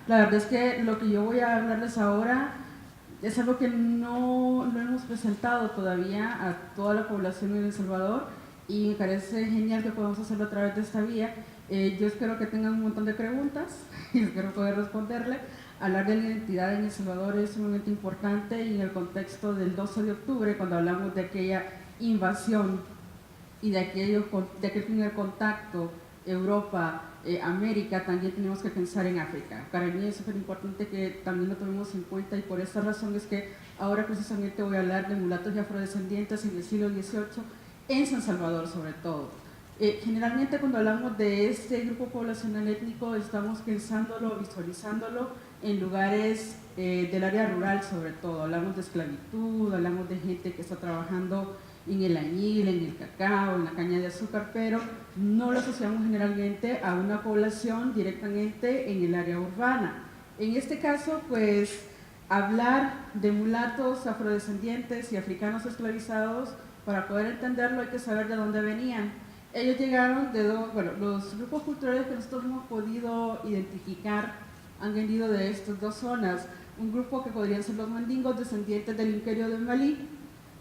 La verdad es que lo que yo voy a hablarles ahora es algo que no lo hemos presentado todavía a toda la población en El Salvador y me parece genial que podamos hacerlo a través de esta vía. Yo espero que tengan un montón de preguntas y espero poder responderle. Hablar de la identidad en El Salvador es sumamente importante y en el contexto del 12 de octubre, cuando hablamos de aquella invasión y de aquel primer contacto Europa, América, también tenemos que pensar en África. Para mí es súper importante que también lo tomemos en cuenta y por esta razón es que ahora precisamente voy a hablar de mulatos y afrodescendientes en el siglo XVIII en San Salvador sobre todo. Generalmente cuando hablamos de este grupo poblacional étnico estamos pensándolo, visualizándolo en lugares del área rural sobre todo. Hablamos de esclavitud, hablamos de gente que está trabajando en el añil, en el cacao, en la caña de azúcar, pero no lo asociamos generalmente a una población directamente en el área urbana. En este caso, pues, hablar de mulatos, afrodescendientes y africanos esclavizados, para poder entenderlo hay que saber de dónde venían. Ellos llegaron de los grupos culturales que nosotros hemos podido identificar han venido de estas dos zonas. Un grupo que podrían ser los mandingos, descendientes del imperio de Malí,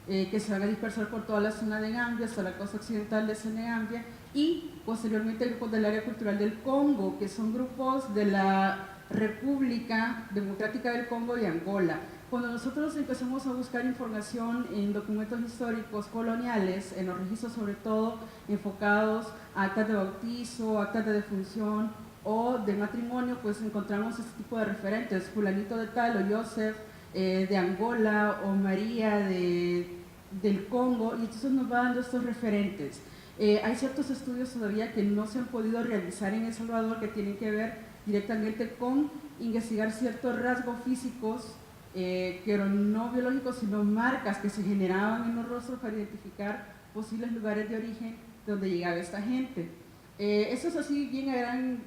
que se van a dispersar por toda la zona de Gambia hasta la costa occidental de Senegambia, y posteriormente grupos del área cultural del Congo, que son grupos de la República Democrática del Congo y Angola. Cuando nosotros empezamos a buscar información en documentos históricos coloniales, en los registros sobre todo enfocados a actas de bautizo, actas de defunción o de matrimonio, pues encontramos este tipo de referentes, fulanito de tal o Joseph de Angola o María del Congo, y entonces nos va dando estos referentes. Hay ciertos estudios todavía que no se han podido realizar en El Salvador que tienen que ver directamente con investigar ciertos rasgos físicos, pero no biológicos, sino marcas que se generaban en los rostros para identificar posibles lugares de origen donde llegaba esta gente. Eso es así bien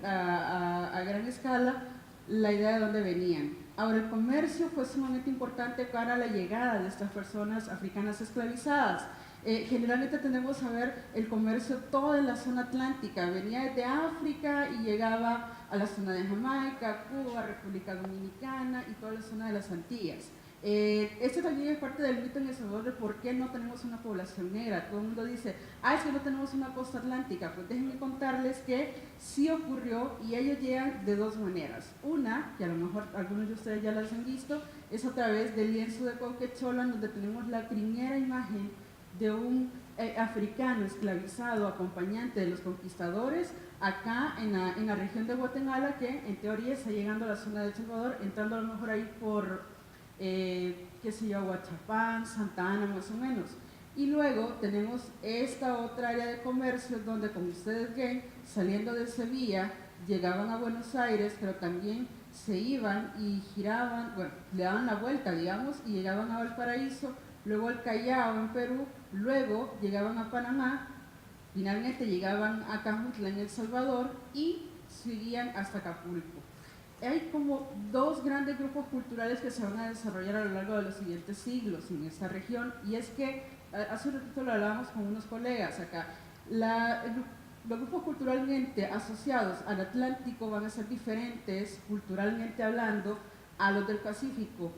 a gran escala la idea de dónde venían. Ahora, el comercio fue sumamente importante para la llegada de estas personas africanas esclavizadas. Generalmente tendemos a ver el comercio todo en la zona atlántica, venía desde África y llegaba a la zona de Jamaica, Cuba, República Dominicana y toda la zona de las Antillas. Este también es parte del mito en El Salvador de por qué no tenemos una población negra. Todo el mundo dice, es que no tenemos una costa atlántica. Pues déjenme contarles que sí ocurrió y ellos llegan de dos maneras. Una, que a lo mejor algunos de ustedes ya las han visto, es a través del lienzo de Cauquechola, donde tenemos la primera imagen de un africano esclavizado, acompañante de los conquistadores, acá en la región de Guatemala, que en teoría está llegando a la zona de El Salvador, entrando a lo mejor ahí por qué sé yo, Huachapán, Santa Ana más o menos. Y luego tenemos esta otra área de comercio donde, como ustedes ven, saliendo de Sevilla, llegaban a Buenos Aires, pero también se iban y giraban, bueno, le daban la vuelta, digamos, y llegaban a Valparaíso, luego al Callao en Perú, luego llegaban a Panamá, finalmente llegaban a Cajutla en El Salvador y seguían hasta Acapulco. Hay como dos grandes grupos culturales que se van a desarrollar a lo largo de los siguientes siglos en esta región, y es que hace un ratito lo hablábamos con unos colegas acá, los grupos culturalmente asociados al Atlántico van a ser diferentes culturalmente hablando a los del Pacífico.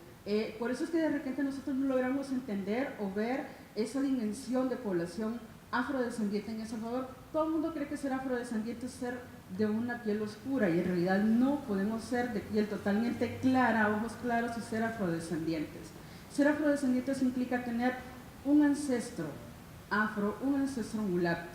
Por eso es que de repente nosotros no logramos entender o ver esa dimensión de población afrodescendiente en El Salvador. Todo el mundo cree que ser afrodescendiente es ser de una piel oscura, y en realidad no podemos ser de piel totalmente clara, ojos claros, y ser afrodescendientes. Ser afrodescendientes implica tener un ancestro afro, un ancestro mulato.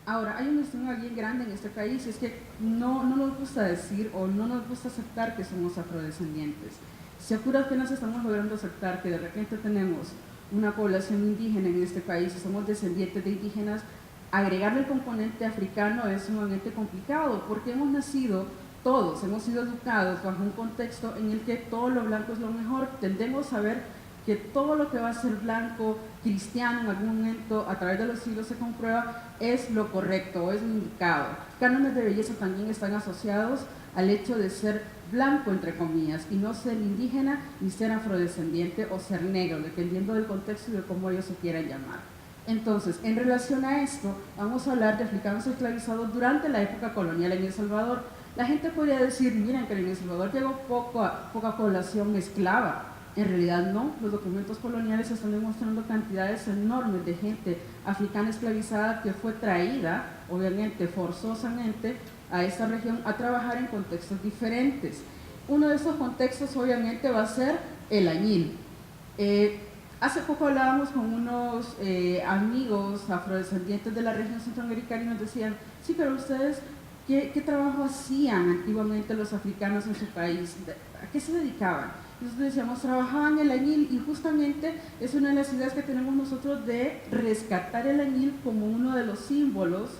Ahora, hay un estigma bien grande en este país, y es que no nos gusta decir o no nos gusta aceptar que somos afrodescendientes. Si a puras penas estamos logrando aceptar que de repente tenemos una población indígena en este país y somos descendientes de indígenas, agregarle el componente africano es sumamente complicado, porque hemos nacido todos hemos sido educados bajo un contexto en el que todo lo blanco es lo mejor. Tendemos a ver que todo lo que va a ser blanco, cristiano, en algún momento, a través de los siglos se comprueba, es lo correcto, es lo indicado. Cánones de belleza también están asociados al hecho de ser blanco, entre comillas, y no ser indígena, ni ser afrodescendiente o ser negro, dependiendo del contexto y de cómo ellos se quieran llamar. Entonces, en relación a esto, vamos a hablar de africanos esclavizados durante la época colonial en El Salvador. La gente podría decir, miren, que en El Salvador llegó poca población esclava. En realidad no, los documentos coloniales están demostrando cantidades enormes de gente africana esclavizada que fue traída, obviamente forzosamente, a esta región a trabajar en contextos diferentes. Uno de esos contextos obviamente va a ser el añil. Hace poco hablábamos con unos amigos afrodescendientes de la región centroamericana y nos decían, sí, pero ustedes, ¿qué trabajo hacían antiguamente los africanos en su país? ¿A qué se dedicaban? Nosotros decíamos, trabajaban el añil, y justamente es una de las ideas que tenemos nosotros de rescatar el añil como uno de los símbolos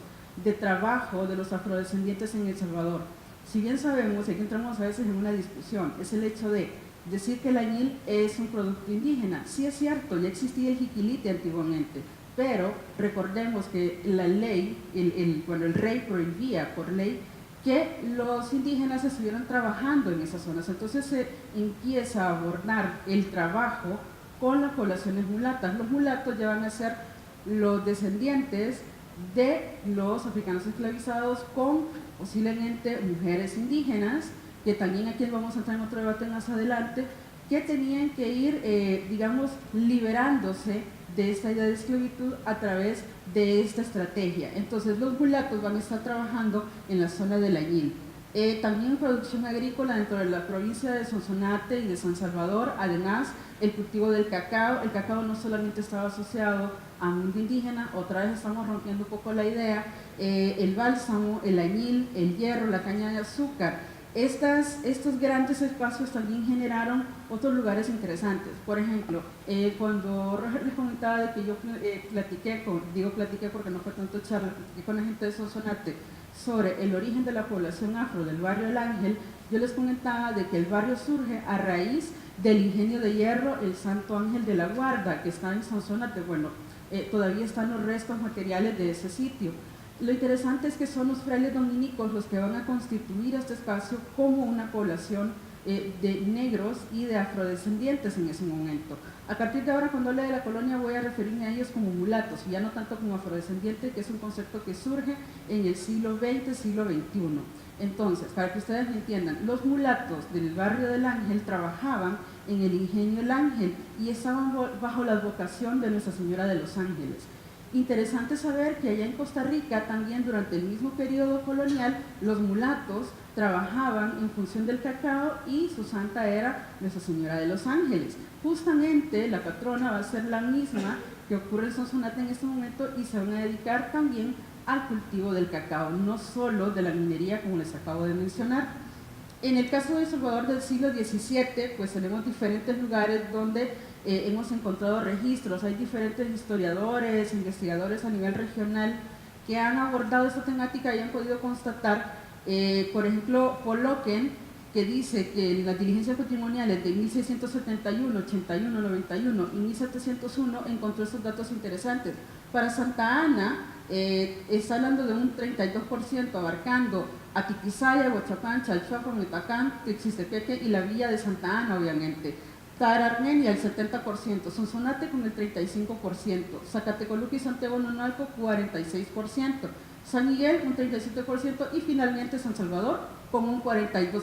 de trabajo de los afrodescendientes en El Salvador. Si bien sabemos, y aquí entramos a veces en una discusión, es el hecho de decir que el añil es un producto indígena. Sí es cierto, ya existía el jiquilite antiguamente, pero recordemos que la ley, el rey prohibía por ley que los indígenas estuvieran trabajando en esas zonas. Entonces se empieza a abordar el trabajo con las poblaciones mulatas. Los mulatos ya van a ser los descendientes de los africanos esclavizados, con posiblemente mujeres indígenas, que también aquí vamos a entrar en otro debate más adelante, que tenían que ir, digamos, liberándose de esta idea de esclavitud a través de esta estrategia. Entonces los mulatos van a estar trabajando en la zona del añil. También producción agrícola dentro de la provincia de Sonsonate y de San Salvador. Además, el cultivo del cacao. El cacao no solamente estaba asociado a mundo indígena, otra vez estamos rompiendo un poco la idea. El bálsamo, el añil, el hierro, la caña de azúcar. Estos grandes espacios también generaron otros lugares interesantes. Por ejemplo, cuando Roger les comentaba de que yo platiqué porque no fue tanto charla, platiqué con la gente de Sonsonate sobre el origen de la población afro del barrio El Ángel, yo les comentaba de que el barrio surge a raíz del ingenio de hierro El Santo Ángel de la Guarda, que está en Sonsonate. Bueno, todavía están los restos materiales de ese sitio. Lo interesante es que son los frailes dominicos los que van a constituir este espacio como una población de negros y de afrodescendientes en ese momento. A partir de ahora, cuando hable de la colonia, voy a referirme a ellos como mulatos, y ya no tanto como afrodescendiente, que es un concepto que surge en el siglo XX, siglo XXI. Entonces, para que ustedes me entiendan, los mulatos del barrio del Ángel trabajaban en el ingenio El Ángel y estaban bajo la advocación de Nuestra Señora de los Ángeles. Interesante saber que allá en Costa Rica, también durante el mismo periodo colonial, los mulatos trabajaban en función del cacao y su santa era Nuestra Señora de los Ángeles. Justamente la patrona va a ser la misma que ocurre en Sonsonate en este momento, y se van a dedicar también al cultivo del cacao, no solo de la minería como les acabo de mencionar. En el caso de El Salvador del siglo XVII, pues tenemos diferentes lugares donde hemos encontrado registros. Hay diferentes historiadores, investigadores a nivel regional que han abordado esta temática y han podido constatar, por ejemplo, Poloquén, que dice que en las diligencias patrimoniales de 1671, 81, 91 y 1701 encontró estos datos interesantes. Para Santa Ana está hablando de un 32%, abarcando Atiquizaya, Huachapán, Chalchuapa, Metacán, Texistepeque y la villa de Santa Ana, obviamente. Tararmenia, el 70%, Sonsonate con el 35%, Zacatecoluca y Santiago Nonalco, 46%, San Miguel un 37% y finalmente San Salvador con un 42%.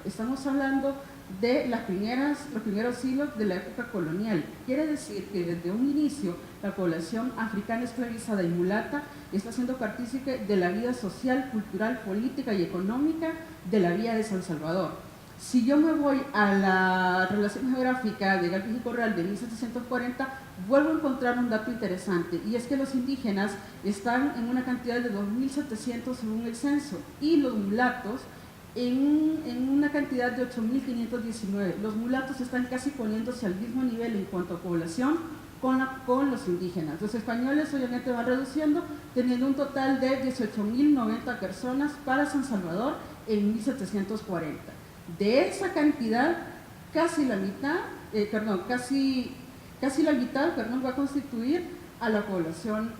Estamos hablando de los primeros siglos de la época colonial. Quiere decir que desde un inicio la población africana esclavizada y mulata está siendo partícipe de la vida social, cultural, política y económica de la villa de San Salvador. Si yo me voy a la relación geográfica de Galvez y Corral de 1740, vuelvo a encontrar un dato interesante, y es que los indígenas están en una cantidad de 2.700 según el censo, y los mulatos en una cantidad de 8.519. Los mulatos están casi poniéndose al mismo nivel en cuanto a población con los indígenas. Los españoles obviamente van reduciendo, teniendo un total de 18.090 personas para San Salvador en 1740. De esa cantidad, casi la mitad va a constituir a la población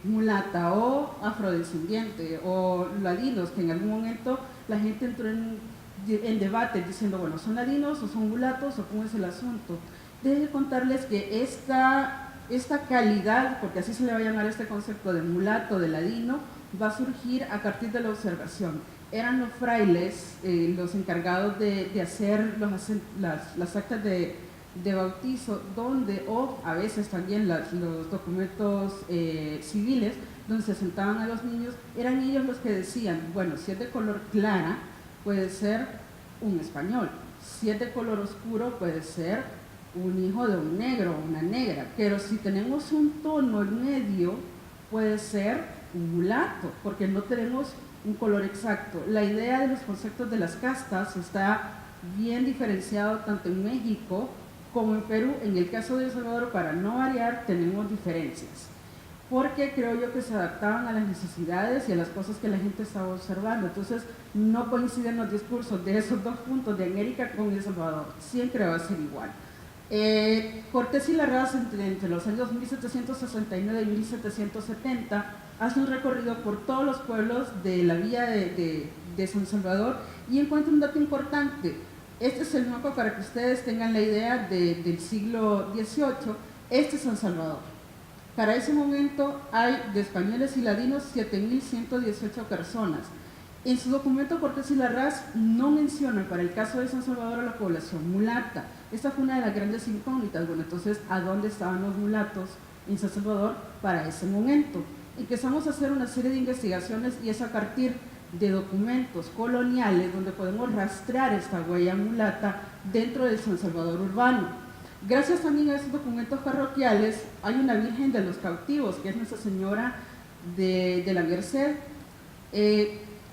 mulata o afrodescendiente o ladinos, que en algún momento la gente entró en debate diciendo, bueno, ¿son ladinos o son mulatos o cómo es el asunto? Debo contarles que esta calidad, porque así se le va a llamar este concepto de mulato, de ladino, va a surgir a partir de la observación. Eran los frailes los encargados de hacer las actas de bautizo, o a veces también los documentos civiles, donde se sentaban a los niños. Eran ellos los que decían, bueno, si es de color clara, puede ser un español, si es de color oscuro, puede ser un hijo de un negro o una negra, pero si tenemos un tono en medio, puede ser un mulato, porque no tenemos un color exacto. La idea de los conceptos de las castas está bien diferenciado tanto en México como en Perú. En el caso de El Salvador, para no variar, tenemos diferencias, porque creo yo que se adaptaban a las necesidades y a las cosas que la gente estaba observando. Entonces no coinciden los discursos de esos dos puntos de América con El Salvador, siempre va a ser igual. Cortés y Larraz, entre los años 1769 y 1770, hace un recorrido por todos los pueblos de la villa de San Salvador y encuentra un dato importante. Este es el mapa para que ustedes tengan la idea del siglo XVIII. Este es San Salvador. Para ese momento hay de españoles y ladinos 7.118 personas. En su documento, Cortés y Larraz no mencionan para el caso de San Salvador a la población mulata. Esta fue una de las grandes incógnitas. Bueno, entonces, ¿a dónde estaban los mulatos en San Salvador para ese momento? Empezamos a hacer una serie de investigaciones y es a partir de documentos coloniales donde podemos rastrear esta huella mulata dentro del San Salvador urbano. Gracias también a estos documentos parroquiales hay una Virgen de los Cautivos, que es Nuestra Señora de la Merced.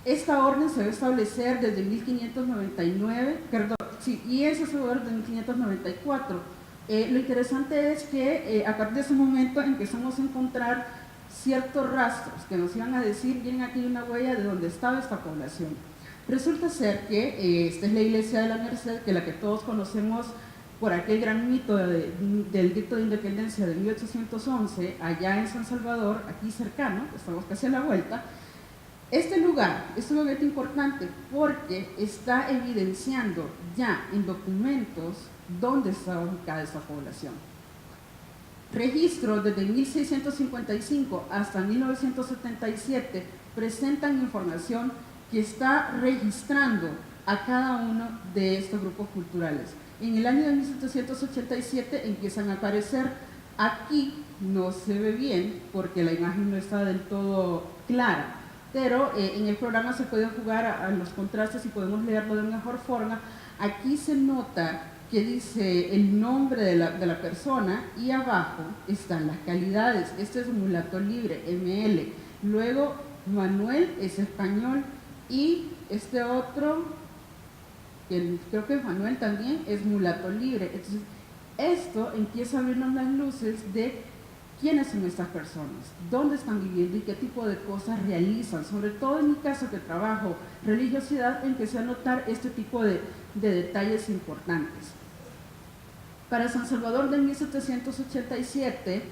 Esta orden se va a establecer desde 1599, y es San Salvador de 1594. Lo interesante es que a partir de ese momento empezamos a encontrar ciertos rastros que nos iban a decir, miren, aquí hay una huella de donde estaba esta población. Resulta ser que esta es la iglesia de la Merced, que la que todos conocemos por aquel gran mito del grito de independencia de 1811, allá en San Salvador, aquí cercano, estamos casi a la vuelta. Este lugar es un momento importante porque está evidenciando ya en documentos dónde está ubicada esta población. Registros desde 1655 hasta 1977 presentan información que está registrando a cada uno de estos grupos culturales. En el año de 1787 empiezan a aparecer. Aquí no se ve bien porque la imagen no está del todo clara, pero en el programa se puede jugar a los contrastes y podemos leerlo de mejor forma. Aquí se nota que dice el nombre de la persona y abajo están las calidades. Este es mulato libre, ML. Luego Manuel es español y este otro, que creo que Manuel también, es mulato libre. Entonces esto empieza a abrirnos las luces de quiénes son estas personas, dónde están viviendo y qué tipo de cosas realizan. Sobre todo en mi caso, que trabajo religiosidad, empecé a notar este tipo de detalles importantes. Para San Salvador de 1787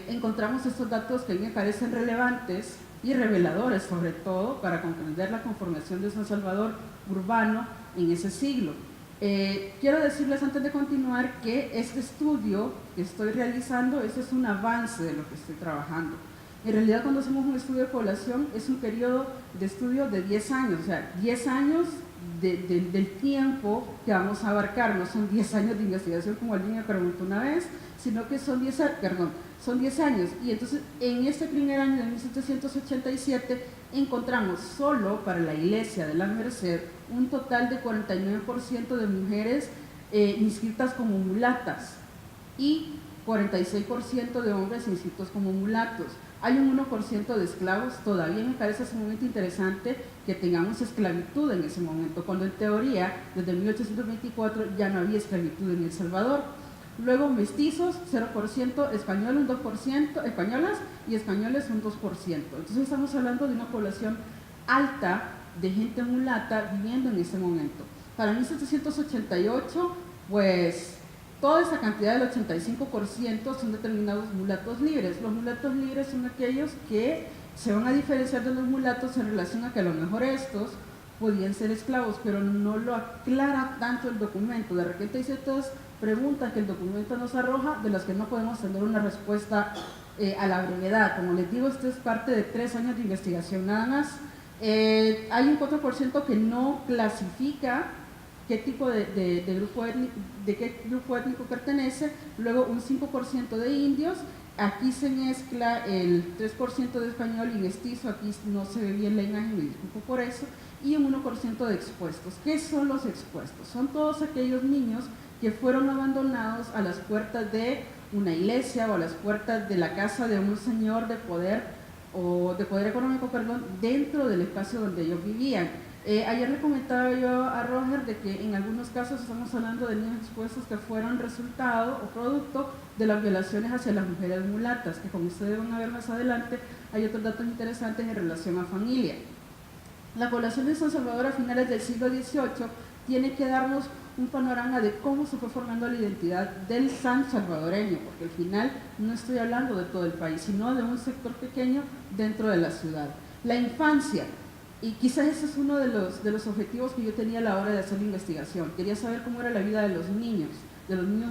encontramos estos datos que a mí me parecen relevantes y reveladores, sobre todo para comprender la conformación de San Salvador urbano en ese siglo. Quiero decirles antes de continuar que este estudio que estoy realizando, este es un avance de lo que estoy trabajando. En realidad, cuando hacemos un estudio de población, es un periodo de estudio de 10 años, o sea, 10 años del tiempo que vamos a abarcar. No son 10 años de investigación como alguien me preguntó una vez, sino que son 10 años. Y entonces, en este primer año de 1787, encontramos solo para la iglesia de la Merced un total de 49% de mujeres inscritas como mulatas y 46% de hombres inscritos como mulatos. Hay un 1% de esclavos. Todavía me parece sumamente interesante que tengamos esclavitud en ese momento, cuando en teoría desde 1824 ya no había esclavitud en El Salvador. Luego mestizos, 0%, españoles un 2%, españolas y españoles un 2%. Entonces estamos hablando de una población alta de gente mulata viviendo en ese momento. Para 1788, pues toda esa cantidad del 85% son determinados mulatos libres. Los mulatos libres son aquellos que se van a diferenciar de los mulatos en relación a que a lo mejor estos podían ser esclavos, pero no lo aclara tanto el documento. De repente hay ciertas preguntas que el documento nos arroja, de las que no podemos tener una respuesta a la brevedad. Como les digo, esto es parte de 3 años de investigación nada más. Hay un 4% que no clasifica qué tipo de qué grupo étnico pertenece, luego un 5% de indios. Aquí se mezcla el 3% de español y mestizo, aquí no se ve bien la imagen, me disculpo por eso, y un 1% de expuestos. ¿Qué son los expuestos? Son todos aquellos niños que fueron abandonados a las puertas de una iglesia o a las puertas de la casa de un señor de poder o de poder económico, perdón, dentro del espacio donde ellos vivían. Ayer le comentaba yo a Roger de que en algunos casos estamos hablando de niños expuestos que fueron resultado o producto de las violaciones hacia las mujeres mulatas, que como ustedes van a ver más adelante, hay otros datos interesantes en relación a familia. La población de San Salvador a finales del siglo XVIII tiene que darnos un panorama de cómo se fue formando la identidad del san salvadoreño, porque al final no estoy hablando de todo el país, sino de un sector pequeño dentro de la ciudad. La infancia, y quizás ese es uno de los objetivos que yo tenía a la hora de hacer la investigación. Quería saber cómo era la vida de los niños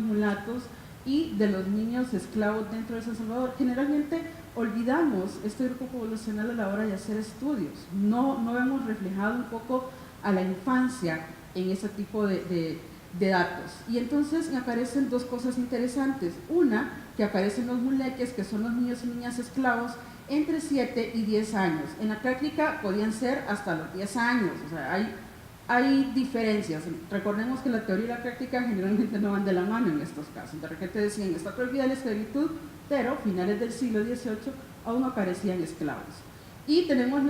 mulatos y de los niños esclavos dentro de San Salvador. Generalmente olvidamos este grupo poblacional a la hora de hacer estudios. No vemos reflejado un poco a la infancia en ese tipo de datos. Y entonces me aparecen dos cosas interesantes. Una, que aparecen los muleques, que son los niños y niñas esclavos, entre 7 y 10 años. En la práctica podían ser hasta los 10 años, o sea, hay diferencias. Recordemos que la teoría y la práctica generalmente no van de la mano en estos casos. De repente decían, está prohibida la esclavitud, pero a finales del siglo XVIII aún aparecían esclavos. Y tenemos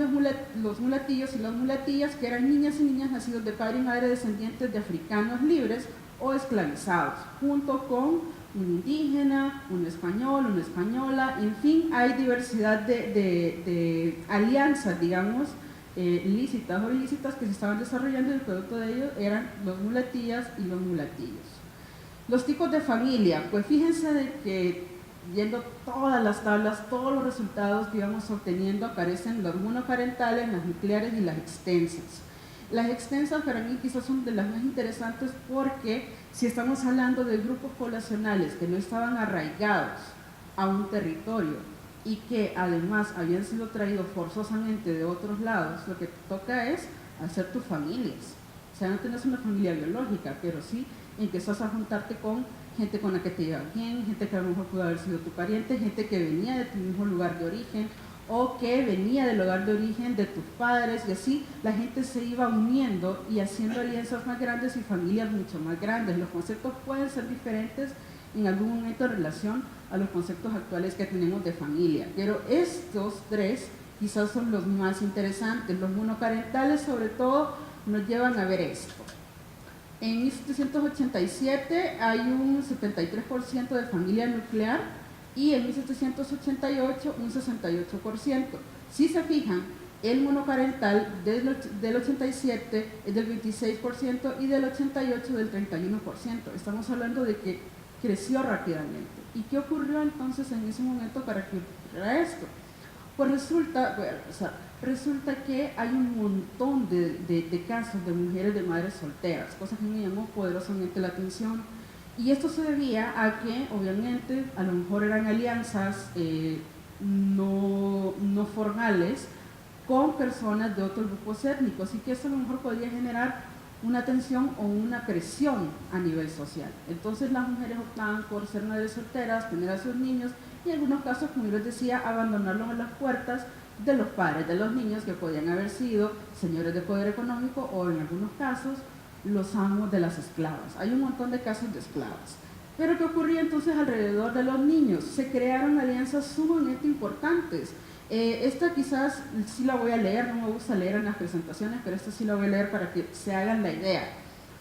los mulatillos y las mulatillas, que eran niñas y niñas nacidos de padre y madre descendientes de africanos libres o esclavizados, junto con un indígena, un español, una española, en fin, hay diversidad de alianzas, digamos, lícitas o ilícitas que se estaban desarrollando, y el producto de ello eran los mulatillas y los mulatillos. Los tipos de familia, pues fíjense de que viendo todas las tablas, todos los resultados que íbamos obteniendo, aparecen los monoparentales, las nucleares y las extensas. Las extensas para mí quizás son de las más interesantes, porque si estamos hablando de grupos poblacionales que no estaban arraigados a un territorio y que además habían sido traídos forzosamente de otros lados, lo que te toca es hacer tus familias. O sea, no tienes una familia biológica, pero sí empezás a juntarte con gente con la que te llevas bien, gente que a lo mejor pudo haber sido tu pariente, gente que venía de tu mismo lugar de origen o que venía del hogar de origen de tus padres, y así la gente se iba uniendo y haciendo alianzas más grandes y familias mucho más grandes. Los conceptos pueden ser diferentes en algún momento en relación a los conceptos actuales que tenemos de familia, pero estos tres quizás son los más interesantes. Los monoparentales sobre todo nos llevan a ver esto. En 1787 hay un 73% de familia nuclear y en 1788 un 68%. Si se fijan, el monoparental del 87 es del 26% y del 88 del 31%. Estamos hablando de que creció rápidamente. ¿Y qué ocurrió entonces en ese momento para que ocurriera esto? Pues resulta que hay un montón de casos de mujeres de madres solteras, cosa que me llamó poderosamente la atención. Y esto se debía a que, obviamente, a lo mejor eran alianzas no formales con personas de otros grupos étnicos, y que eso a lo mejor podría generar una tensión o una presión a nivel social. Entonces las mujeres optaban por ser madres solteras, tener a sus niños, y en algunos casos, como yo les decía, abandonarlos en las puertas de los padres de los niños, que podían haber sido señores de poder económico o en algunos casos los amos de las esclavas. Hay un montón de casos de esclavas. Pero ¿qué ocurría entonces alrededor de los niños? Se crearon alianzas sumamente importantes. Esta quizás sí la voy a leer, no me gusta leer en las presentaciones, pero esta sí la voy a leer para que se hagan la idea.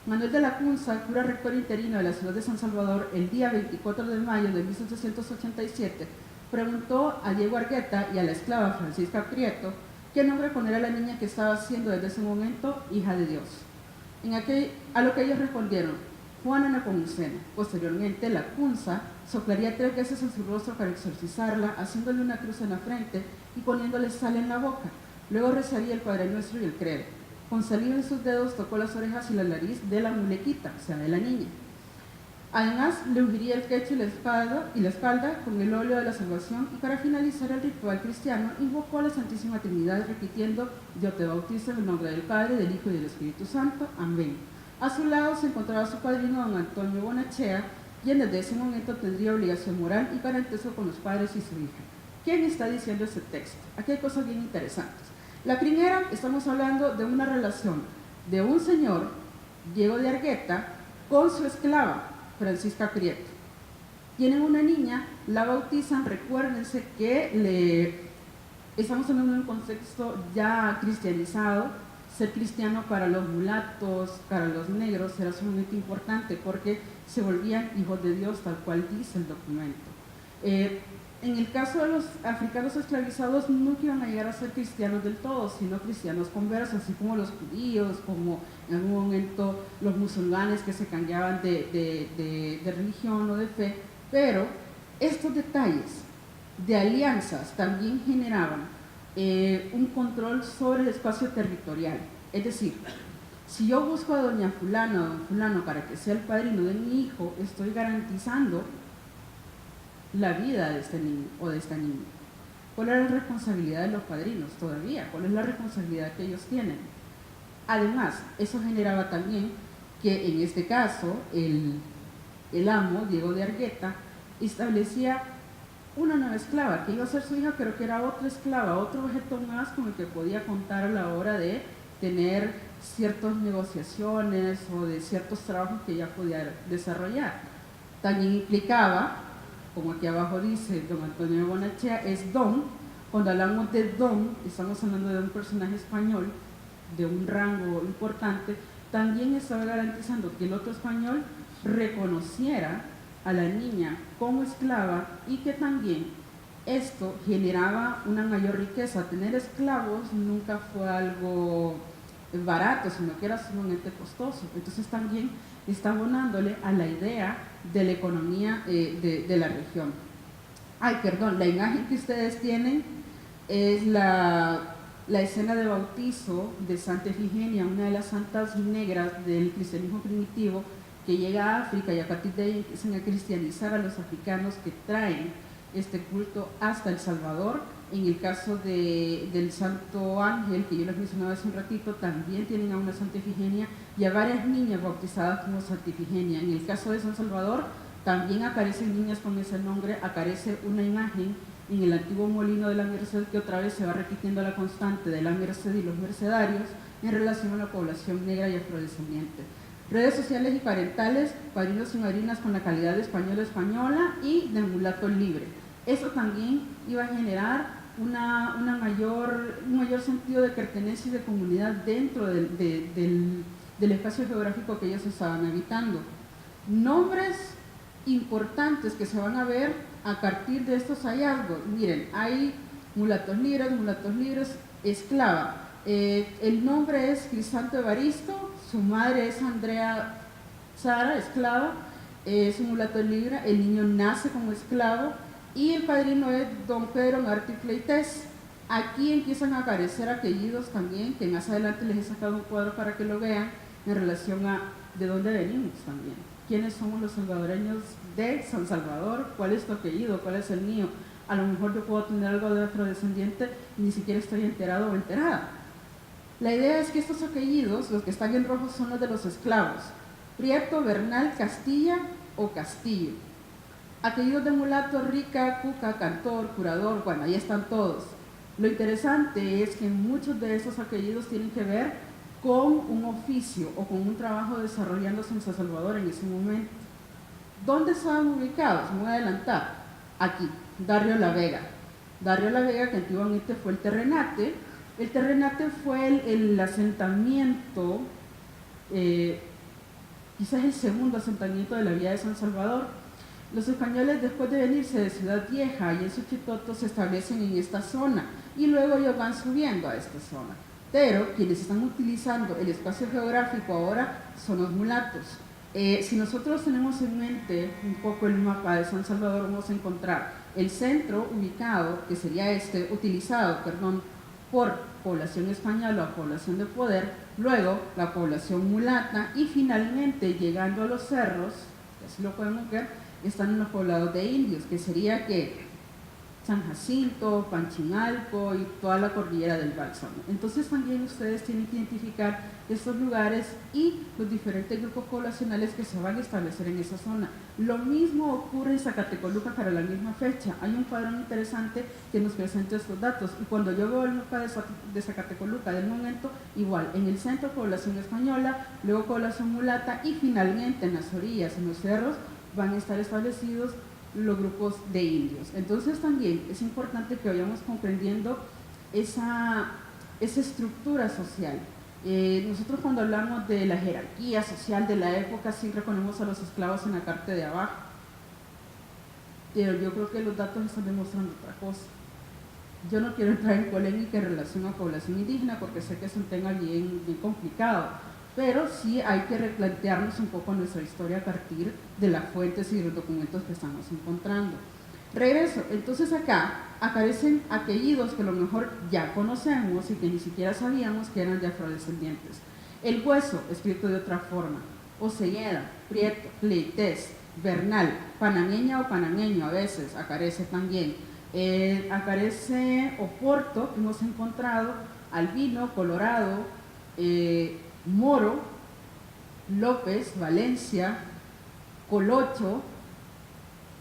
Manuel de la Cunza, cura rector interino de la ciudad de San Salvador, el día 24 de mayo de 1787, preguntó a Diego Argueta y a la esclava Francisca Prieto ¿Qué nombre poner a la niña que estaba siendo desde ese momento hija de Dios? A lo que ellos respondieron, Juana Nepomucena. Posteriormente, la Kunza soplaría 3 veces en su rostro para exorcizarla, haciéndole una cruz en la frente y poniéndole sal en la boca. Luego rezaría el Padre Nuestro y el Credo. Con saliva en sus dedos tocó las orejas y la nariz de la mulequita, o sea, de la niña. Además, le ungiría el pecho y la espalda con el óleo de la salvación, y para finalizar el ritual cristiano, invocó a la Santísima Trinidad repitiendo: yo te bautizo en el nombre del Padre, del Hijo y del Espíritu Santo. Amén. A su lado se encontraba su padrino, don Antonio Bonachea, quien desde ese momento tendría obligación moral y parentesco con los padres y su hija. ¿Quién está diciendo ese texto? Aquí hay cosas bien interesantes. La primera, estamos hablando de una relación de un señor, Diego de Argueta, con su esclava, Francisca Prieto. Tienen una niña, la bautizan. Recuérdense que estamos hablando de un contexto ya cristianizado. Ser cristiano para los mulatos, para los negros, era sumamente importante porque se volvían hijos de Dios, tal cual dice el documento. En el caso de los africanos esclavizados, nunca iban a llegar a ser cristianos del todo, sino cristianos conversos, así como los judíos, como en algún momento los musulmanes que se cambiaban de religión o de fe. Pero estos detalles de alianzas también generaban un control sobre el espacio territorial. Es decir, si yo busco a doña fulana o don fulano para que sea el padrino de mi hijo, estoy garantizando la vida de este niño o de esta niña. ¿Cuál es la responsabilidad de los padrinos todavía? ¿Cuál es la responsabilidad que ellos tienen? Además, eso generaba también que en este caso el amo, Diego de Argueta, establecía una nueva esclava que iba a ser su hija, pero que era otra esclava, otro objeto más con el que podía contar a la hora de tener ciertas negociaciones o de ciertos trabajos que ella podía desarrollar. También implicaba, como aquí abajo dice don Antonio Bonachea, es don. Cuando hablamos de don, estamos hablando de un personaje español de un rango importante. También estaba garantizando que el otro español reconociera a la niña como esclava y que también esto generaba una mayor riqueza. Tener esclavos nunca fue algo barato, sino que era sumamente costoso. Entonces también está abonándole a la idea de la economía de la región. La imagen que ustedes tienen es la escena de bautizo de Santa Efigenia, una de las santas negras del cristianismo primitivo, que llega a África, y a partir de ahí empiezan a cristianizar a los africanos que traen este culto hasta El Salvador. En el caso del Santo Ángel, que yo les mencionaba hace un ratito, también tienen a una Santa Efigenia y a varias niñas bautizadas como Santa Efigenia. En el caso de San Salvador, también aparecen niñas con ese nombre. Aparece una imagen en el antiguo molino de la Merced, que otra vez se va repitiendo la constante de la Merced y los mercedarios en relación a la población negra y afrodescendiente. Redes sociales y parentales, padrinos y madrinas con la calidad de español española y de mulato libre. Eso también iba a generar un mayor sentido de pertenencia y de comunidad dentro del espacio geográfico que ellos estaban habitando. Nombres importantes que se van a ver a partir de estos hallazgos. Miren, hay mulatos libres, esclava. El nombre es Crisanto Evaristo, su madre es Andrea Sara, esclava, es un mulato libre, el niño nace como esclavo, y el padrino es don Pedro Martí Fleites. Aquí empiezan a aparecer apellidos también, que más adelante les he sacado un cuadro para que lo vean, en relación a de dónde venimos también. ¿Quiénes somos los salvadoreños de San Salvador? ¿Cuál es tu apellido? ¿Cuál es el mío? A lo mejor yo puedo tener algo de afrodescendiente y ni siquiera estoy enterado o enterada. La idea es que estos apellidos, los que están en rojo, son los de los esclavos: Prieto, Bernal, Castilla o Castillo. Apellidos de mulato: Rica, Cuca, Cantor, Curador. Bueno, ahí están todos. Lo interesante es que muchos de esos apellidos tienen que ver con un oficio o con un trabajo desarrollándose en San Salvador en ese momento. ¿Dónde estaban ubicados? Me voy a adelantar. Aquí, Barrio La Vega. Barrio La Vega, que antiguamente fue el Terrenate. El Terrenate fue el asentamiento, quizás el segundo asentamiento de la villa de San Salvador. Los españoles, después de venirse de Ciudad Vieja y en Suchitoto, se establecen en esta zona y luego ellos van subiendo a esta zona. Pero quienes están utilizando el espacio geográfico ahora son los mulatos. Si nosotros tenemos en mente un poco el mapa de San Salvador, vamos a encontrar el centro ubicado, que sería utilizado por población española o población de poder, luego la población mulata y finalmente llegando a los cerros, que así lo podemos ver, están en los poblados de indios, que sería que San Jacinto, Panchinalco y toda la cordillera del Bálsamo. Entonces también ustedes tienen que identificar estos lugares y los diferentes grupos poblacionales que se van a establecer en esa zona. Lo mismo ocurre en Zacatecoluca para la misma fecha. Hay un padrón interesante que nos presenta estos datos y cuando yo veo el mapa de Zacatecoluca del momento, igual, en el centro población española, luego población mulata y finalmente en las orillas, en los cerros, van a estar establecidos los grupos de indios. Entonces también es importante que vayamos comprendiendo esa estructura social. Nosotros cuando hablamos de la jerarquía social de la época siempre ponemos a los esclavos en la parte de abajo, pero yo creo que los datos están demostrando otra cosa. Yo no quiero entrar en polémica en relación a población indígena porque sé que es un tema bien complicado, pero sí hay que replantearnos un poco nuestra historia a partir de las fuentes y de los documentos que estamos encontrando. Regreso, entonces acá aparecen apellidos que a lo mejor ya conocemos y que ni siquiera sabíamos que eran de afrodescendientes. El Hueso, escrito de otra forma, Ocelleda, Prieto, Pleites, Bernal, panameña o panameño a veces aparece también. Aparece Oporto, que hemos encontrado, Albino, Colorado, Moro, López, Valencia, Colocho,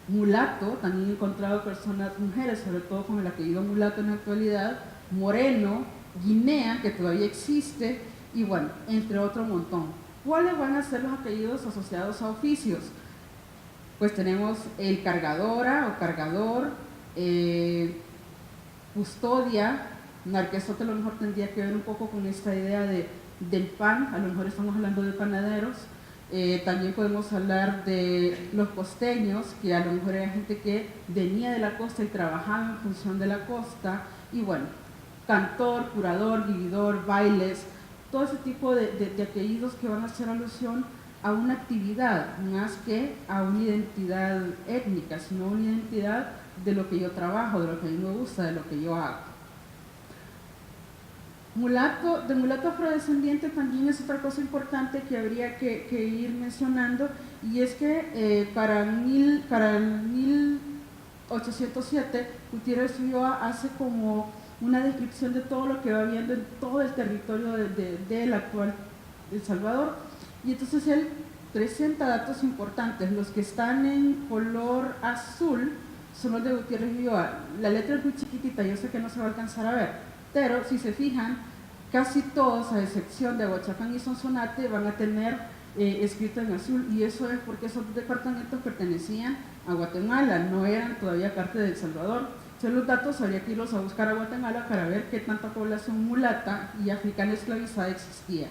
Mulato, también he encontrado personas, mujeres, sobre todo con el apellido Mulato en la actualidad, Moreno, Guinea, que todavía existe, y bueno, entre otro montón. ¿Cuáles van a ser los apellidos asociados a oficios? Pues tenemos el cargadora o cargador, custodia, Marquesote a lo mejor tendría que ver un poco con esta idea del pan, a lo mejor estamos hablando de panaderos. También podemos hablar de los costeños, que a lo mejor era gente que venía de la costa y trabajaba en función de la costa, y bueno, cantor, curador, vividor, bailes, todo ese tipo de apellidos que van a hacer alusión a una actividad, más que a una identidad étnica, sino una identidad de lo que yo trabajo, de lo que a mí me gusta, de lo que yo hago. De mulato afrodescendiente también es otra cosa importante que habría que ir mencionando, y es que para el 1807 Gutiérrez Ulloa hace como una descripción de todo lo que va viendo en todo el territorio del actual El Salvador, y entonces él presenta datos importantes. Los que están en color azul son los de Gutiérrez Ulloa. La letra es muy chiquitita, yo sé que no se va a alcanzar a ver, pero si se fijan, casi todos, a excepción de Aguachapán y Sonsonate, van a tener escrito en azul, y eso es porque esos departamentos pertenecían a Guatemala, no eran todavía parte de El Salvador. Entonces los datos habría que irlos a buscar a Guatemala para ver qué tanta población mulata y africana esclavizada existía.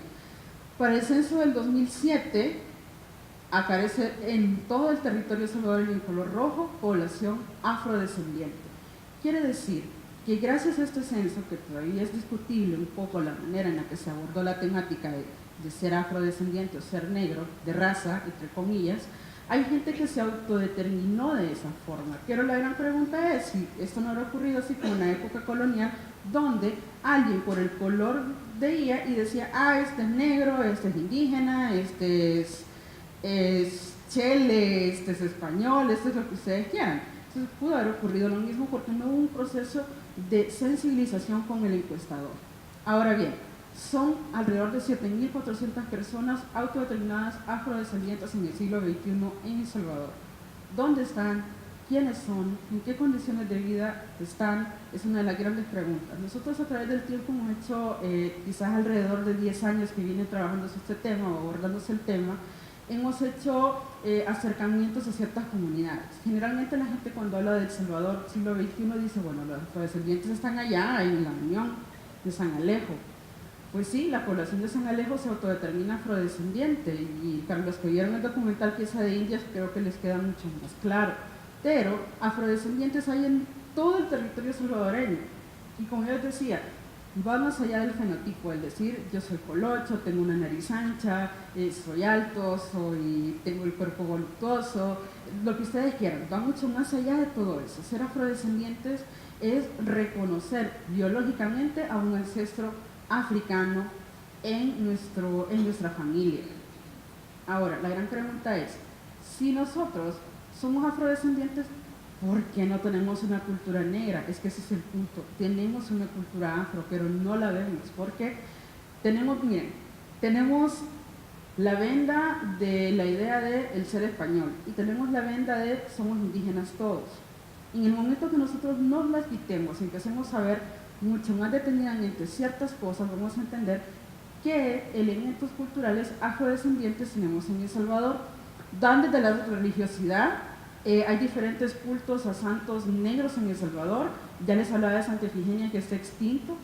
Para el censo del 2007 aparece en todo el territorio salvadoreño en color rojo población afrodescendiente. Quiere decir que gracias a este censo, que todavía es discutible un poco la manera en la que se abordó la temática de ser afrodescendiente o ser negro, de raza, entre comillas, hay gente que se autodeterminó de esa forma. Pero la gran pregunta es si esto no habrá ocurrido así como en la época colonial, donde alguien por el color veía y decía, ah, este es negro, este es indígena, este es chele, este es español, este es lo que ustedes quieran. Entonces pudo haber ocurrido lo mismo porque no hubo un proceso de sensibilización con el encuestador. Ahora bien, son alrededor de 7.400 personas autodeterminadas afrodescendientes en el siglo XXI en El Salvador. ¿Dónde están? ¿Quiénes son? ¿En qué condiciones de vida están? Es una de las grandes preguntas. Nosotros a través del tiempo hemos hecho, quizás alrededor de 10 años que viene trabajándose este tema o abordándose el tema, hemos hecho acercamientos a ciertas comunidades. Generalmente la gente cuando habla de El Salvador, siglo XXI, dice, bueno, los afrodescendientes están allá en la Unión de San Alejo. Pues sí, la población de San Alejo se autodetermina afrodescendiente y para los que vieron el documental Pieza de Indias creo que les queda mucho más claro. Pero afrodescendientes hay en todo el territorio salvadoreño y como yo les decía, va más allá del fenotipo, es decir, yo soy colocho, tengo una nariz ancha, soy alto, tengo el cuerpo voluptuoso, lo que ustedes quieran, va mucho más allá de todo eso. Ser afrodescendientes es reconocer biológicamente a un ancestro africano en nuestra familia. Ahora, la gran pregunta es, si nosotros somos afrodescendientes, ¿por qué no tenemos una cultura negra? Es que ese es el punto. Tenemos una cultura afro, pero no la vemos. Porque tenemos la venda de la idea de el ser español y tenemos la venda de somos indígenas todos. En el momento que nosotros nos las quitemos y empecemos a ver mucho más detenidamente ciertas cosas, vamos a entender qué elementos culturales afrodescendientes tenemos en El Salvador. Dan desde la religiosidad, hay diferentes cultos a santos negros en El Salvador. Ya les hablaba de Santa Efigenia, que está extinto,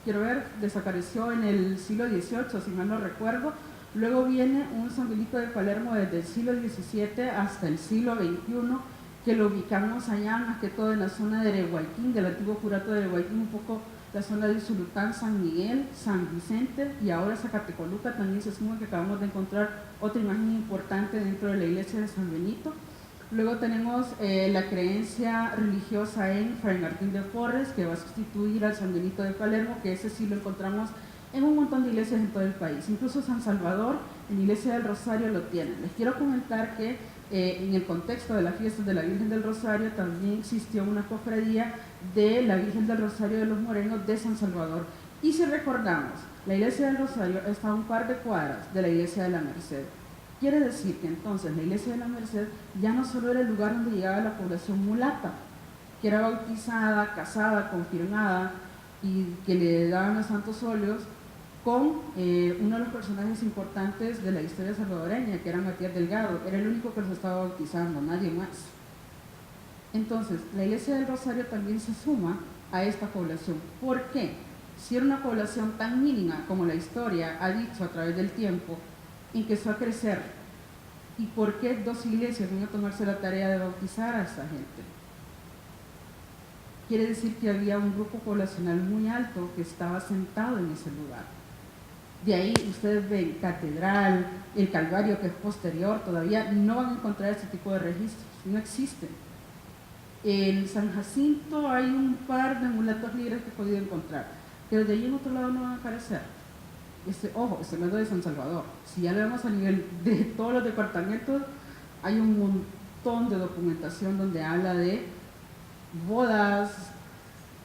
quiero ver, desapareció en el siglo XVIII, si mal no recuerdo. Luego viene un San Benito de Palermo desde el siglo XVII hasta el siglo XXI, que lo ubicamos allá más que todo en la zona de Erehuayquín, del antiguo curato de Erehuayquín, un poco la zona de Usulután, San Miguel, San Vicente y ahora Zacatecoluca. También se suma que acabamos de encontrar otra imagen importante dentro de la iglesia de San Benito. Luego tenemos la creencia religiosa en Fray Martín de Porres, que va a sustituir al San Benito de Palermo, que ese sí lo encontramos en un montón de iglesias en todo el país. Incluso San Salvador, en la iglesia del Rosario, lo tienen. Les quiero comentar que en el contexto de las fiestas de la Virgen del Rosario también existió una cofradía de la Virgen del Rosario de los Morenos de San Salvador. Y si recordamos, la iglesia del Rosario está a un par de cuadras de la iglesia de la Merced. Quiere decir que entonces la iglesia de la Merced ya no solo era el lugar donde llegaba la población mulata, que era bautizada, casada, confirmada y que le daban los santos óleos con uno de los personajes importantes de la historia salvadoreña, que era Matías Delgado. Era el único que los estaba bautizando, nadie más. Entonces, la iglesia del Rosario también se suma a esta población. ¿Por qué? Si era una población tan mínima como la historia ha dicho a través del tiempo, empezó a crecer. ¿Y por qué dos iglesias van a tomarse la tarea de bautizar a esta gente? Quiere decir que había un grupo poblacional muy alto que estaba sentado en ese lugar. De ahí ustedes ven Catedral, el Calvario, que es posterior, todavía no van a encontrar ese tipo de registros, no existen. En San Jacinto hay un par de mulatos libres que he podido encontrar, pero de ahí en otro lado no van a aparecer. Ojo, estoy hablando de San Salvador. Si ya lo vemos a nivel de todos los departamentos, hay un montón de documentación donde habla de bodas,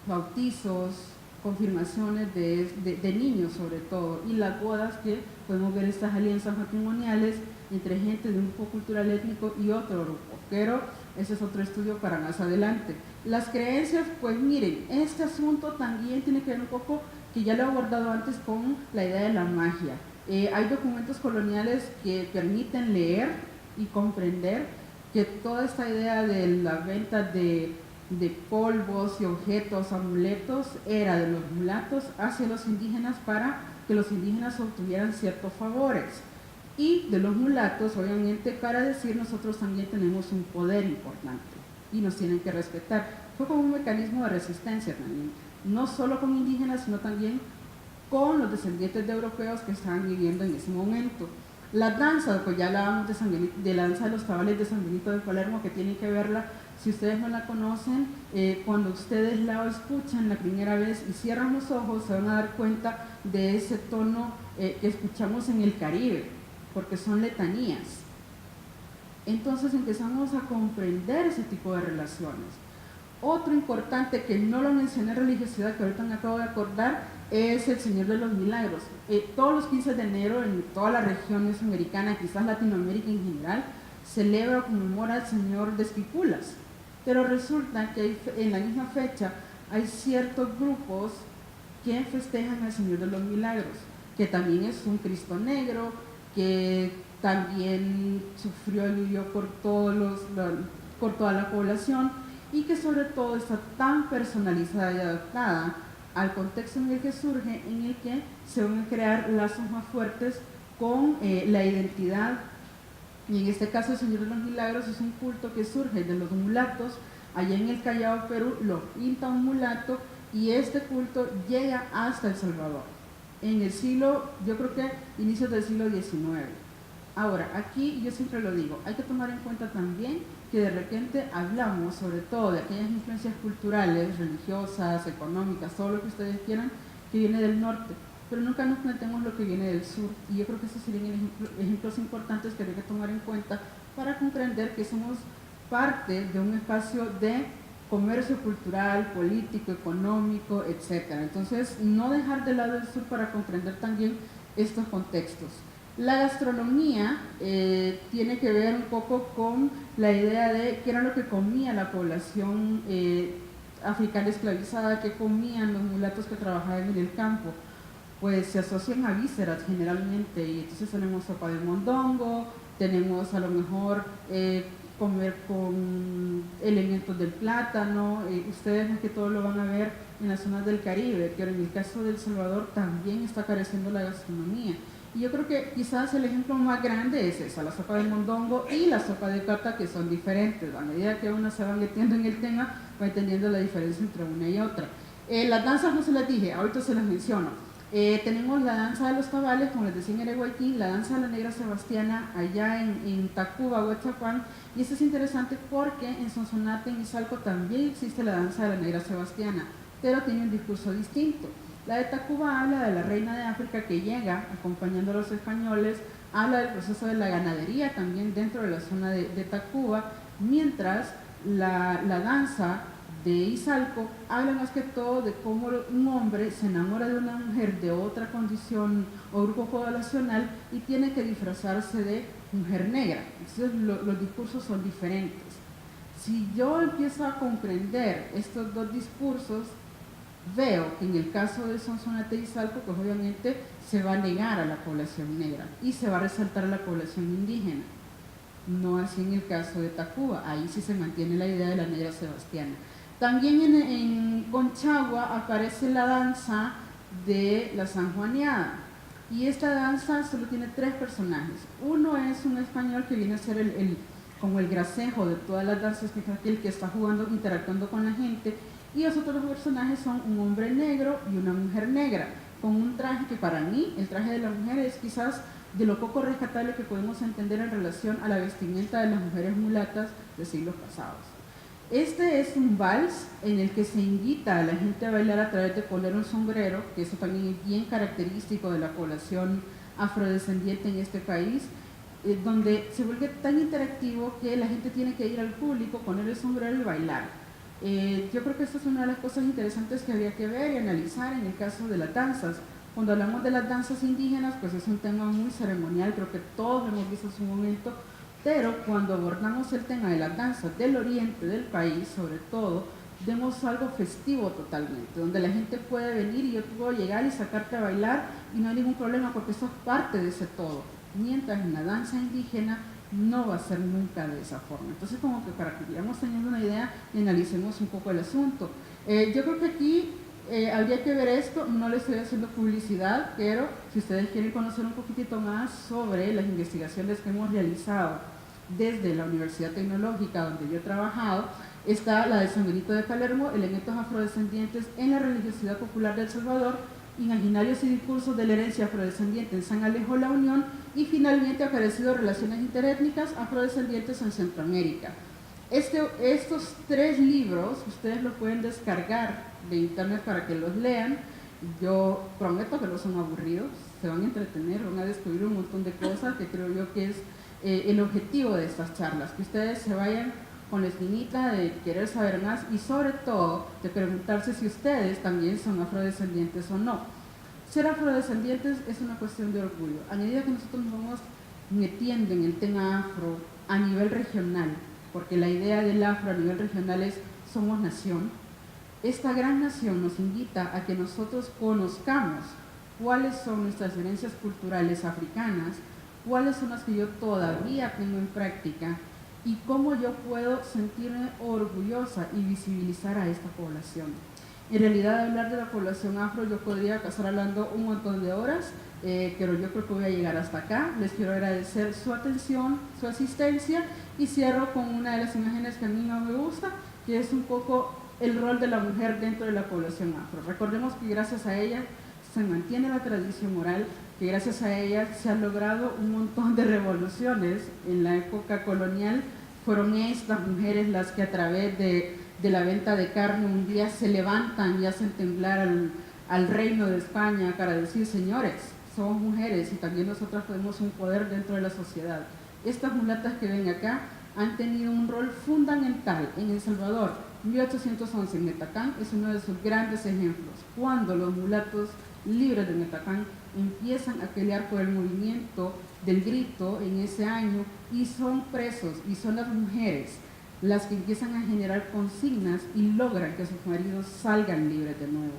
bautizos, confirmaciones de niños sobre todo, y las bodas que podemos ver estas alianzas matrimoniales entre gente de un grupo cultural étnico y otro grupo, pero ese es otro estudio para más adelante. Las creencias, pues miren, este asunto también tiene que ver un poco, que ya lo he abordado antes, con la idea de la magia. Hay documentos coloniales que permiten leer y comprender que toda esta idea de la venta de polvos y objetos, amuletos, era de los mulatos hacia los indígenas para que los indígenas obtuvieran ciertos favores. Y de los mulatos, obviamente, para decir nosotros también tenemos un poder importante y nos tienen que respetar. Fue como un mecanismo de resistencia también, no solo con indígenas, sino también con los descendientes de europeos que estaban viviendo en ese momento. La danza, pues ya hablábamos de la danza de los cabales de San Benito de Palermo, que tienen que verla. Si ustedes no la conocen, cuando ustedes la escuchan la primera vez y cierran los ojos, se van a dar cuenta de ese tono que escuchamos en el Caribe, porque son letanías. Entonces empezamos a comprender ese tipo de relaciones. Otro importante que no lo mencioné en religiosidad, que ahorita me acabo de acordar, es el Señor de los Milagros. Todos los 15 de enero en toda la región mesoamericana, quizás Latinoamérica en general, celebra o conmemora al Señor de Esquipulas. Pero resulta que en la misma fecha hay ciertos grupos que festejan al Señor de los Milagros, que también es un Cristo negro, que también sufrió y vivió por toda la población, y que sobre todo está tan personalizada y adaptada al contexto en el que surge, en el que se van a crear lazos más fuertes con la identidad. Y en este caso el Señor de los Milagros es un culto que surge de los mulatos. Allá en el Callao, Perú, lo pinta un mulato y este culto llega hasta El Salvador en el siglo, yo creo que inicios del siglo XIX. Ahora, aquí yo siempre lo digo, hay que tomar en cuenta también que de repente hablamos sobre todo de aquellas influencias culturales, religiosas, económicas, todo lo que ustedes quieran, que viene del norte, pero nunca nos planteamos lo que viene del sur, y yo creo que esos serían ejemplos importantes que hay que tomar en cuenta para comprender que somos parte de un espacio de comercio cultural, político, económico, etc. Entonces, no dejar de lado el sur para comprender también estos contextos. La gastronomía tiene que ver un poco con la idea de qué era lo que comía la población africana esclavizada, qué comían los mulatos que trabajaban en el campo. Pues se asocian a vísceras generalmente, y entonces tenemos sopa de mondongo, tenemos a lo mejor comer con elementos del plátano, ustedes más que todo lo van a ver en las zonas del Caribe, pero en el caso de El Salvador también está careciendo la gastronomía. Y yo creo que quizás el ejemplo más grande es esa, la sopa de mondongo y la sopa de cata, que son diferentes. A medida que uno se va metiendo en el tema, va entendiendo la diferencia entre una y otra. Las danzas no se las dije, ahorita se las menciono. Tenemos la danza de los tabales, como les decía en Ereguayquín, la danza de la Negra Sebastiana allá en Tacuba, Huachapán, y esto es interesante porque en Sonsonate, en Izalco, también existe la danza de la Negra Sebastiana, pero tiene un discurso distinto. La de Tacuba habla de la reina de África que llega acompañando a los españoles, habla del proceso de la ganadería también dentro de la zona de Tacuba, mientras la danza de Izalco habla más que todo de cómo un hombre se enamora de una mujer de otra condición o grupo poblacional y tiene que disfrazarse de mujer negra. Entonces los discursos son diferentes. Si yo empiezo a comprender estos dos discursos, veo que en el caso de Sonsonate y Izalco, pues obviamente se va a negar a la población negra y se va a resaltar a la población indígena. No así en el caso de Tacuba, ahí sí se mantiene la idea de la Negra Sebastiana. También en Conchagua aparece la danza de la sanjuaneada, y esta danza solo tiene 3 personajes. Uno es un español que viene a ser como el gracejo de todas las danzas, que es aquel que está jugando, interactuando con la gente, y los otros personajes son un hombre negro y una mujer negra, con un traje que para mí, el traje de la mujer es quizás de lo poco rescatable que podemos entender en relación a la vestimenta de las mujeres mulatas de siglos pasados. Este es un vals en el que se invita a la gente a bailar a través de poner un sombrero, que eso también es bien característico de la población afrodescendiente en este país, donde se vuelve tan interactivo que la gente tiene que ir al público, poner el sombrero y bailar. Yo creo que esta es una de las cosas interesantes que habría que ver y analizar en el caso de las danzas. Cuando hablamos de las danzas indígenas, pues es un tema muy ceremonial, creo que todos lo hemos visto en su momento, pero cuando abordamos el tema de las danzas del oriente del país, sobre todo, vemos algo festivo totalmente, donde la gente puede venir y yo puedo llegar y sacarte a bailar y no hay ningún problema porque eso es parte de ese todo, mientras en la danza indígena no va a ser nunca de esa forma. Entonces, como que para que vayamos teniendo una idea y analicemos un poco el asunto. Yo creo que aquí habría que ver esto, no le estoy haciendo publicidad, pero si ustedes quieren conocer un poquitito más sobre las investigaciones que hemos realizado desde la Universidad Tecnológica donde yo he trabajado, está la de San Benito de Palermo, elementos afrodescendientes en la religiosidad popular de El Salvador, imaginarios y discursos de la herencia afrodescendiente en San Alejo La Unión, y finalmente ha aparecido relaciones interétnicas afrodescendientes en Centroamérica. Estos 3 libros ustedes los pueden descargar de internet para que los lean. Yo prometo que no son aburridos, se van a entretener, van a descubrir un montón de cosas que creo yo que es el objetivo de estas charlas, que ustedes se vayan con la espinita de querer saber más y sobre todo de preguntarse si ustedes también son afrodescendientes o no. Ser afrodescendientes es una cuestión de orgullo. A medida que nosotros nos vamos metiendo en el tema afro a nivel regional, porque la idea del afro a nivel regional es somos nación, esta gran nación nos invita a que nosotros conozcamos cuáles son nuestras herencias culturales africanas, cuáles son las que yo todavía tengo en práctica y cómo yo puedo sentirme orgullosa y visibilizar a esta población. En realidad, hablar de la población afro, yo podría pasar hablando un montón de horas, pero yo creo que voy a llegar hasta acá. Les quiero agradecer su atención, su asistencia, y cierro con una de las imágenes que a mí más me gusta, que es un poco el rol de la mujer dentro de la población afro. Recordemos que gracias a ella se mantiene la tradición oral, que gracias a ella se han logrado un montón de revoluciones. En la época colonial fueron estas mujeres las que a través de la venta de carne un día se levantan y hacen temblar al reino de España para decir, señores, somos mujeres y también nosotras tenemos un poder dentro de la sociedad. Estas mulatas que ven acá han tenido un rol fundamental en El Salvador. 1811 en Metacán es uno de sus grandes ejemplos, cuando los mulatos libres de Metacán empiezan a pelear por el movimiento del grito en ese año y son presos, y son las mujeres las que empiezan a generar consignas y logran que sus maridos salgan libres de nuevo.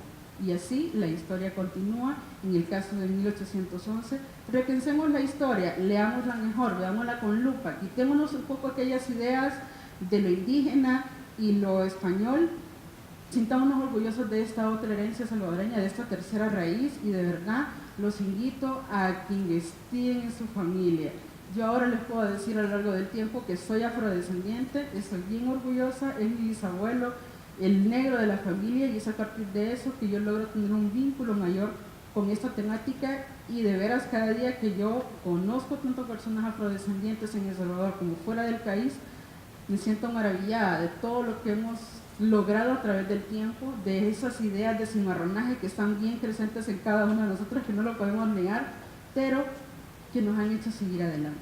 Y así la historia continúa. En el caso de 1811, repensemos la historia, leámosla mejor, veámosla con lupa, quitémonos un poco aquellas ideas de lo indígena y lo español, sintámonos orgullosos de esta otra herencia salvadoreña, de esta tercera raíz, y de verdad los invito a que investiguen en su familia. Yo ahora les puedo decir a lo largo del tiempo que soy afrodescendiente, estoy bien orgullosa, es mi bisabuelo, el negro de la familia, y es a partir de eso que yo logro tener un vínculo mayor con esta temática, y de veras cada día que yo conozco tanto personas afrodescendientes en El Salvador como fuera del país, me siento maravillada de todo lo que hemos logrado a través del tiempo, de esas ideas de cimarronaje que están bien presentes en cada uno de nosotros, que no lo podemos negar, pero que nos han hecho seguir adelante.